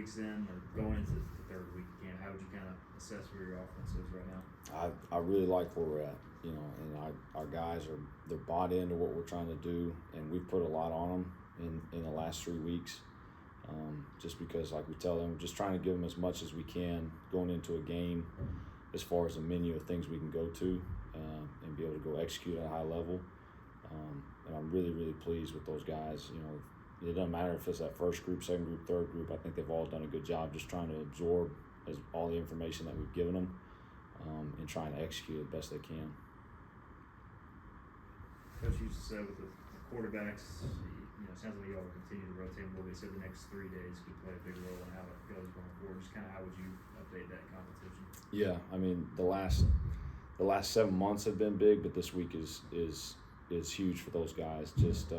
weeks in, or going into the third week of camp, how would you kind of assess where your offense is right now? I really like where we're at, and our guys they're bought into what we're trying to do, and we've put a lot on them in the last 3 weeks. Just because, like we tell them, we're just trying to give them as much as we can going into a game, as far as a menu of things we can go to and be able to go execute at a high level. And I'm really, really pleased with those guys. It doesn't matter if it's that first group, second group, third group. I think they've all done a good job just trying to absorb all the information that we've given them and trying to execute it best they can. Coach used to say with the quarterbacks, it sounds like y'all will continue to rotate them a little bit. So the next 3 days could play a big role in how it goes going forward. Just kind of how would you update that competition? Yeah, I mean the last 7 months have been big, but this week is huge for those guys. Just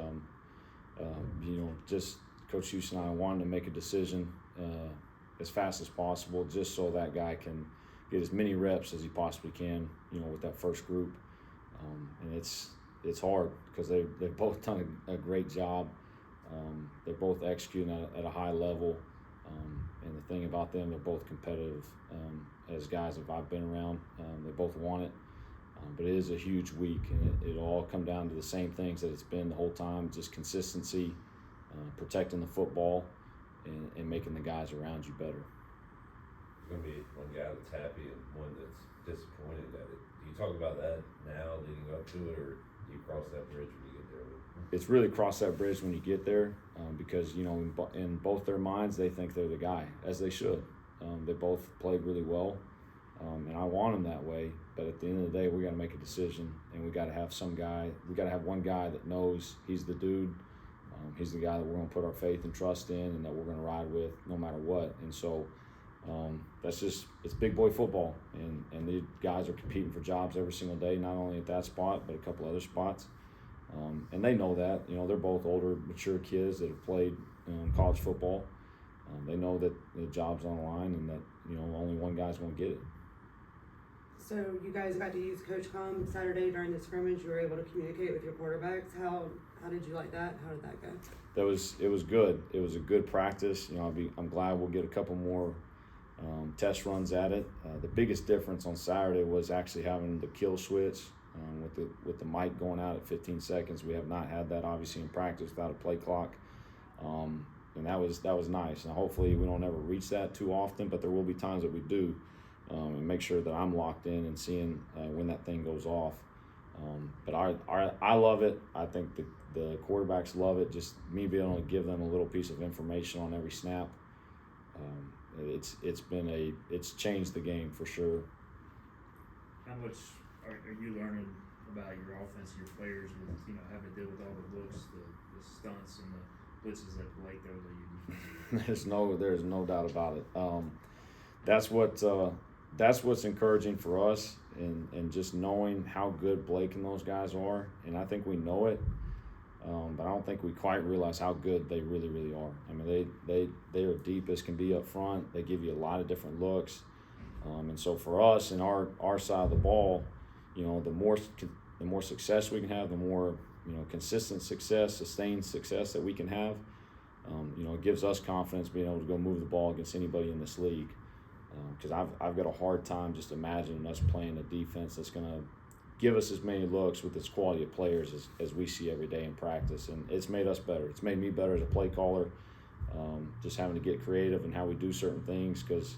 just Coach Houston and I wanted to make a decision as fast as possible, just so that guy can get as many reps as he possibly can, with that first group. And it's hard because they've both done a great job. They're both executing at a high level. And the thing about them, they're both competitive. As guys that I've been around, they both want it. But it is a huge week, and it'll all come down to the same things that it's been the whole time, just consistency, protecting the football, and making the guys around you better. There's going to be one guy that's happy and one that's disappointed at it. Do you talk about that now leading up to it, or do you cross that bridge when you get there? It's really cross that bridge when you get there because, in both their minds, they think they're the guy, as they should. They both played really well, and I want them that way. But at the end of the day, we got to make a decision, and we got to have one guy that knows he's the dude. He's the guy that we're going to put our faith and trust in, and that we're going to ride with no matter what. And so it's big boy football, and the guys are competing for jobs every single day, not only at that spot, but a couple other spots. And they know that. They're both older, mature kids that have played college football. They know that the job's on the line, and that only one guy's going to get it. So you guys got to use Coach Com Saturday during the scrimmage. You were able to communicate with your quarterbacks. How did you like that? How did that go? It was good. It was a good practice. I'm glad we'll get a couple more test runs at it. The biggest difference on Saturday was actually having the kill switch with the mic going out at 15 seconds. We have not had that obviously in practice without a play clock. And that was nice. And hopefully we don't ever reach that too often, but there will be times that we do. And make sure that I'm locked in and seeing when that thing goes off. But I love it. I think the quarterbacks love it. Just me being able to give them a little piece of information on every snap. It's changed the game for sure. How much are you learning about your offense, your players, with having to deal with all the looks, the stunts, and the blitzes that Blake throws at you? There's no doubt about it. That's what's encouraging for us, and just knowing how good Blake and those guys are. And I think we know it, but I don't think we quite realize how good they really, really are. I mean, they are deep as can be up front. They give you a lot of different looks. And so for us and our side of the ball, the more success we can have, the more consistent success, sustained success that we can have. It gives us confidence being able to go move the ball against anybody in this league. Because I've got a hard time just imagining us playing a defense that's going to give us as many looks with this quality of players as we see every day in practice. And it's made us better. It's made me better as a play caller, just having to get creative in how we do certain things. Because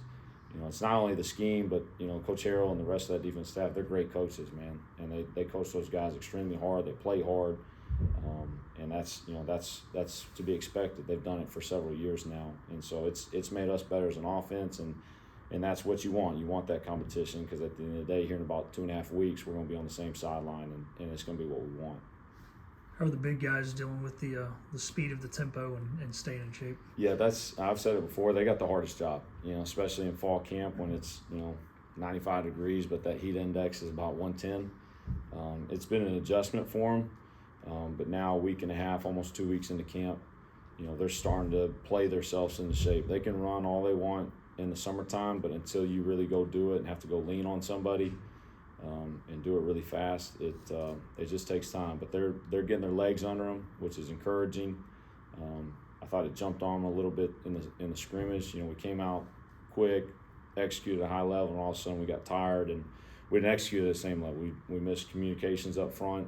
it's not only the scheme, but Coach Harrell and the rest of that defense staff, they're great coaches, man, and they coach those guys extremely hard. They play hard, and that's to be expected. They've done it for several years now, and so it's made us better as an offense. And that's what you want. You want that competition, because at the end of the day, here in about 2.5 weeks, we're going to be on the same sideline, and it's going to be what we want. How are the big guys dealing with the speed of the tempo and staying in shape? Yeah, I've said it before. They got the hardest job, especially in fall camp when it's 95 degrees, but that heat index is about 110. It's been an adjustment for them, but now a week and a half, almost 2 weeks into camp, they're starting to play themselves into shape. They can run all they want in the summertime, but until you really go do it and have to go lean on somebody and do it really fast, it just takes time. But they're getting their legs under them, which is encouraging. I thought it jumped on them a little bit in the scrimmage. You know, we came out quick, executed at a high level, and all of a sudden we got tired and we didn't execute at the same level. We missed communications up front,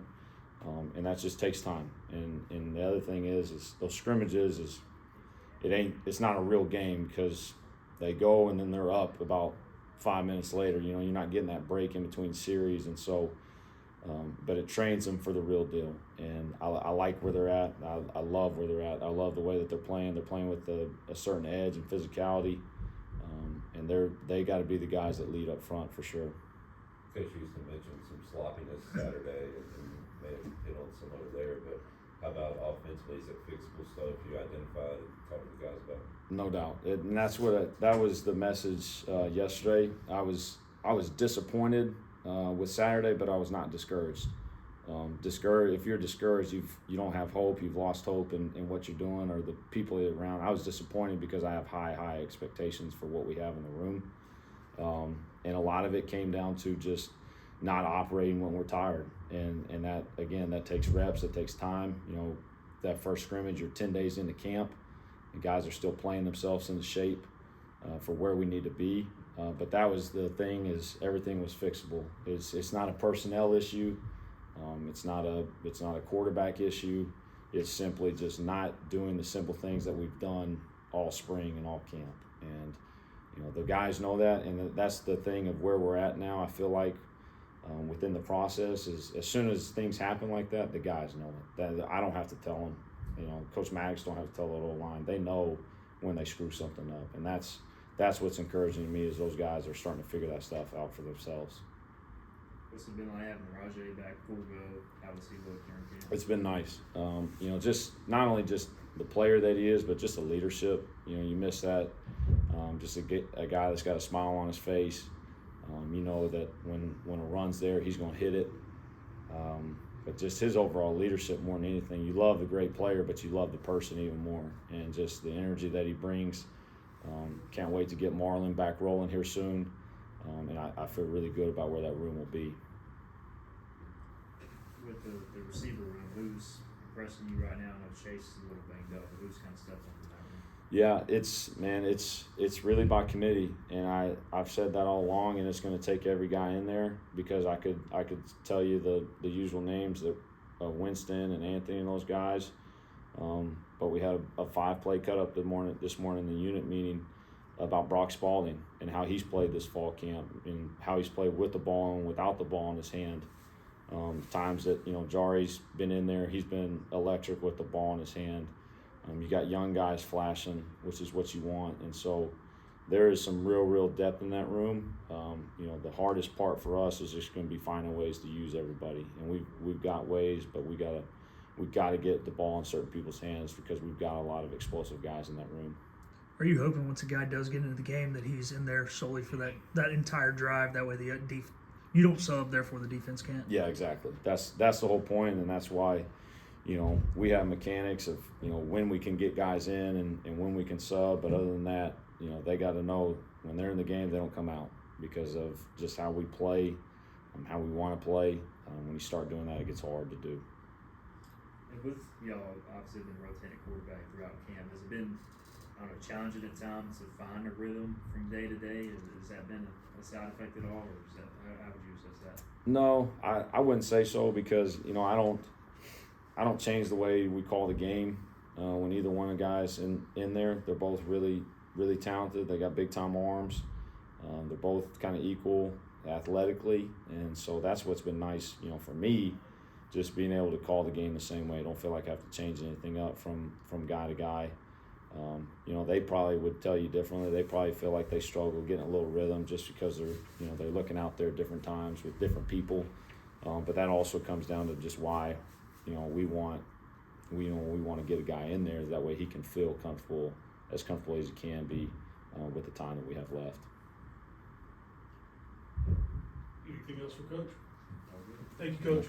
and that just takes time. And the other thing is those scrimmages it's not a real game because they go and then they're up about 5 minutes later. You know, you're not getting that break in between series, and so. But it trains them for the real deal, and I like where they're at. I love where they're at. I love the way that they're playing. They're playing with a certain edge and physicality, and they got to be the guys that lead up front for sure. Coach Houston mentioned some sloppiness Saturday and may have hit on some of it there, but how about offensively? Is it fixable stuff you identified and talked to the guys about? No doubt, and that's that was the message yesterday. I was disappointed with Saturday, but I was not discouraged. Discouraged. If you're discouraged, you don't have hope. You've lost hope in what you're doing or the people you're around. I was disappointed because I have high expectations for what we have in the room, and a lot of it came down to just not operating when we're tired, and that again that takes reps. It takes time. You know, that first scrimmage, you're 10 days into camp, and guys are still playing themselves into shape for where we need to be. But that was the thing, is everything was fixable. It's not a personnel issue. It's not a quarterback issue. It's simply just not doing the simple things that we've done all spring and all camp. And you know, the guys know that, and that's the thing of where we're at now. I feel like within the process is as soon as things happen like that, the guys know it. That I don't have to tell them. You know, Coach Maddox don't have to tell the whole line. They know when they screw something up, and that's what's encouraging to me, is those guys are starting to figure that stuff out for themselves. What's it been like having Rajay back full go? How does he look during camp? It's been nice. You know, just not only just the player that he is, but just the leadership. You know, you miss that. Just a guy that's got a smile on his face. You know that when a run's there, he's going to hit it. But just his overall leadership more than anything. You love the great player, but you love the person even more. And just the energy that he brings. Can't wait to get Marlon back rolling here soon. And I feel really good about where that room will be. With the receiver room, who's impressing you right now? I know Chase is a little banged up, but who's kind of stepped up in that room? Yeah, it's really by committee, and I've said that all along, and it's going to take every guy in there, because I could tell you the usual names, that Winston and Anthony and those guys, but we had a 5-play cut up this morning in the unit meeting about Brock Spalding and how he's played this fall camp and how he's played with the ball and without the ball in his hand. Times that, you know, Jari's been in there, he's been electric with the ball in his hand. You got young guys flashing, which is what you want, and so there is some real depth in that room. You know, the hardest part for us is just going to be finding ways to use everybody, and we've got ways, but we've got to get the ball in certain people's hands, because we've got a lot of explosive guys in that room. Are you hoping once a guy does get into the game that he's in there solely for that entire drive? That way you don't sub, therefore the defense can't. Yeah, exactly. That's the whole point, and that's why, you know, we have mechanics of, you know, when we can get guys in and when we can sub. But other than that, you know, they got to know when they're in the game, they don't come out, because of just how we play, how we want to play. When you start doing that, it gets hard to do. And with y'all obviously been rotating quarterback throughout camp, has it been, I don't know, challenging at times to find a rhythm from day to day? Has that been a side effect at all, or is that, how would you assess that? No, I wouldn't say so, because, you know, I don't change the way we call the game when either one of the guys in there. They're both really talented. They got big time arms. They're both kind of equal athletically, and so that's what's been nice, you know, for me, just being able to call the game the same way. I don't feel like I have to change anything up from guy to guy. You know, they probably would tell you differently. They probably feel like they struggle getting a little rhythm, just because they're looking out there at different times with different people. But that also comes down to just why, you know, we want to get a guy in there, that way he can feel comfortable as he can be with the time that we have left. Anything else for Coach? Thank you, Coach.